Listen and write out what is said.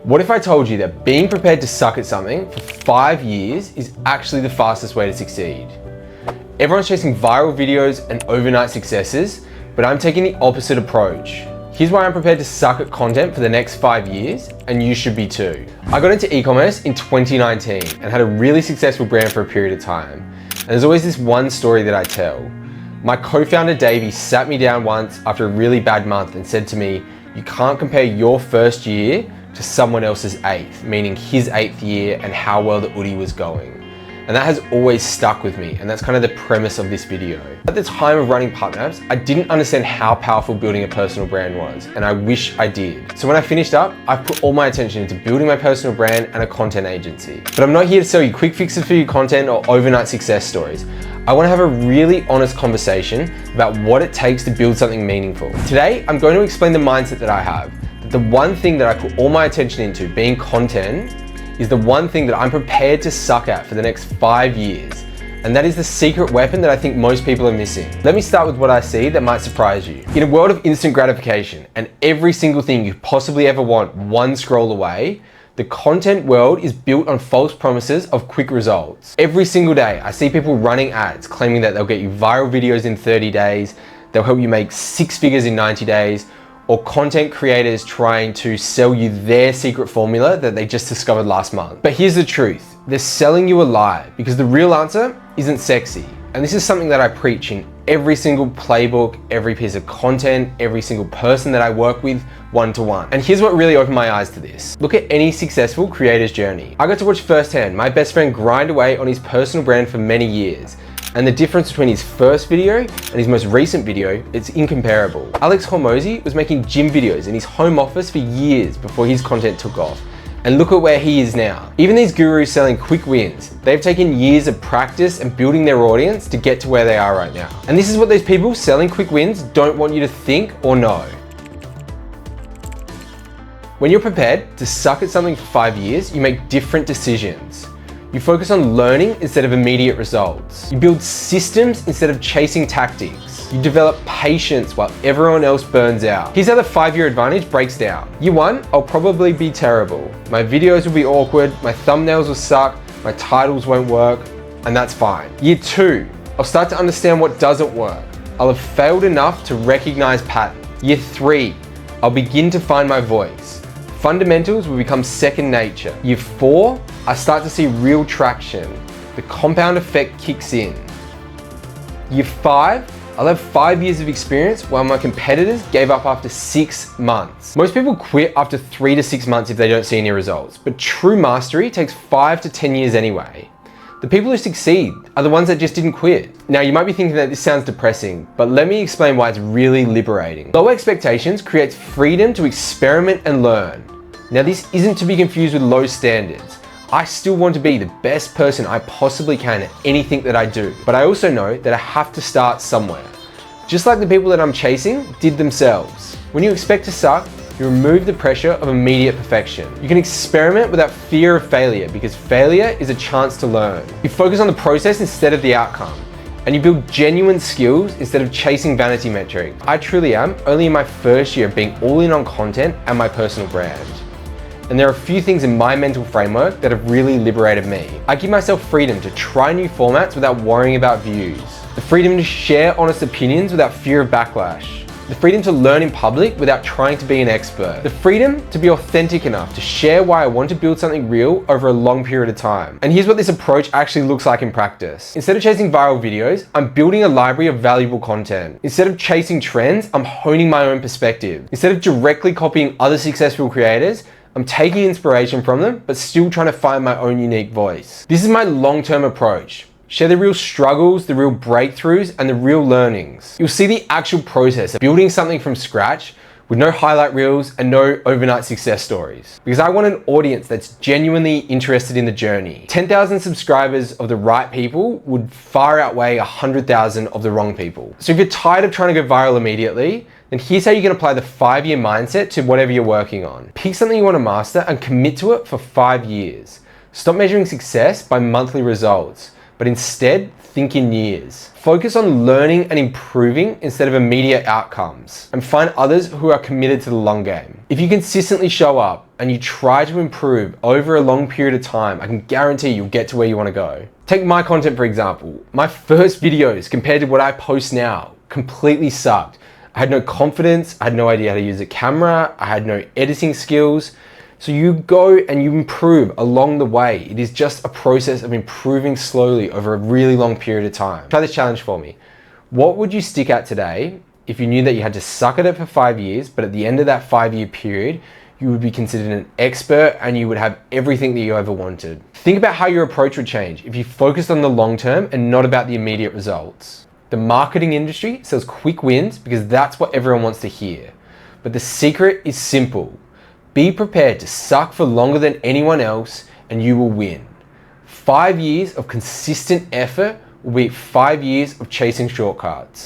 What if I told you that being prepared to suck at something for 5 years is actually the fastest way to succeed? Everyone's chasing viral videos and overnight successes, but I'm taking the opposite approach. Here's why I'm prepared to suck at content for the next 5 years, and you should be too. I got into e-commerce in 2019 and had a really successful brand for a period of time. And there's always this one story that I tell. My co-founder Davey sat me down once after a really bad month and said to me, "You can't compare your first year to someone else's 8th, meaning his 8th year and how well the Udi was going." And that has always stuck with me, and that's kind of the premise of this video. At the time of running PubMaps, I didn't understand how powerful building a personal brand was, and I wish I did. So when I finished up, I put all my attention into building my personal brand and a content agency. But I'm not here to sell you quick fixes for your content or overnight success stories. I want to have a really honest conversation about what it takes to build something meaningful. Today, I'm going to explain the mindset that I have. The one thing that I put all my attention into, being content, is the one thing that I'm prepared to suck at for the next 5 years. And that is the secret weapon that I think most people are missing. Let me start with what I see that might surprise you. In a world of instant gratification and every single thing you possibly ever want one scroll away, the content world is built on false promises of quick results. Every single day, I see people running ads claiming that they'll get you viral videos in 30 days, they'll help you make 6 figures in 90 days, or content creators trying to sell you their secret formula that they just discovered last month. But here's the truth, they're selling you a lie because the real answer isn't sexy. And this is something that I preach in every single playbook, every piece of content, every single person that I work with one-to-one. And here's what really opened my eyes to this. Look at any successful creator's journey. I got to watch firsthand my best friend grind away on his personal brand for many years. And the difference between his first video and his most recent video, it's incomparable. Alex Hormozi was making gym videos in his home office for years before his content took off. And look at where he is now. Even these gurus selling quick wins, they've taken years of practice and building their audience to get to where they are right now. And this is what these people selling quick wins don't want you to think or know. When you're prepared to suck at something for 5 years, you make different decisions. You focus on learning instead of immediate results. You build systems instead of chasing tactics. You develop patience while everyone else burns out. Here's how the 5-year advantage breaks down. Year 1, I'll probably be terrible. My videos will be awkward, my thumbnails will suck, my titles won't work, and that's fine. Year 2, I'll start to understand what doesn't work. I'll have failed enough to recognize patterns. Year 3, I'll begin to find my voice. Fundamentals will become second nature. Year 4, I start to see real traction. The compound effect kicks in. Year 5, I'll have 5 years of experience while my competitors gave up after 6 months. Most people quit after 3 to 6 months if they don't see any results, but true mastery takes 5 to 10 years anyway. The people who succeed are the ones that just didn't quit. Now you might be thinking that this sounds depressing, but let me explain why it's really liberating. Low expectations creates freedom to experiment and learn. Now this isn't to be confused with low standards. I still want to be the best person I possibly can at anything that I do, but I also know that I have to start somewhere. Just like the people that I'm chasing did themselves. When you expect to suck, you remove the pressure of immediate perfection. You can experiment without fear of failure because failure is a chance to learn. You focus on the process instead of the outcome. And you build genuine skills instead of chasing vanity metrics. I truly am only in my first year of being all in on content and my personal brand. And there are a few things in my mental framework that have really liberated me. I give myself freedom to try new formats without worrying about views. The freedom to share honest opinions without fear of backlash. The freedom to learn in public without trying to be an expert. The freedom to be authentic enough to share why I want to build something real over a long period of time. And here's what this approach actually looks like in practice. Instead of chasing viral videos, I'm building a library of valuable content. Instead of chasing trends, I'm honing my own perspective. Instead of directly copying other successful creators, I'm taking inspiration from them, but still trying to find my own unique voice. This is my long-term approach. Share the real struggles, the real breakthroughs, and the real learnings. You'll see the actual process of building something from scratch with no highlight reels and no overnight success stories. Because I want an audience that's genuinely interested in the journey. 10,000 subscribers of the right people would far outweigh 100,000 of the wrong people. So if you're tired of trying to go viral immediately, then here's how you can apply the 5-year mindset to whatever you're working on. Pick something you want to master and commit to it for 5 years. Stop measuring success by monthly results. but instead think in years. Focus on learning and improving instead of immediate outcomes, and find others who are committed to the long game. If you consistently show up and you try to improve over a long period of time, I can guarantee you'll get to where you want to go. Take my content for example. My first videos compared to what I post now completely sucked. I had no confidence, I had no idea how to use a camera, I had no editing skills. So you go and you improve along the way. It is just a process of improving slowly over a really long period of time. Try this challenge for me. What would you stick at today if you knew that you had to suck at it for 5 years, but at the end of that 5-year period, you would be considered an expert and you would have everything that you ever wanted? Think about how your approach would change if you focused on the long term and not about the immediate results. The marketing industry sells quick wins because that's what everyone wants to hear. But the secret is simple. Be prepared to suck for longer than anyone else and you will win. 5 years of consistent effort will beat 5 years of chasing shortcuts.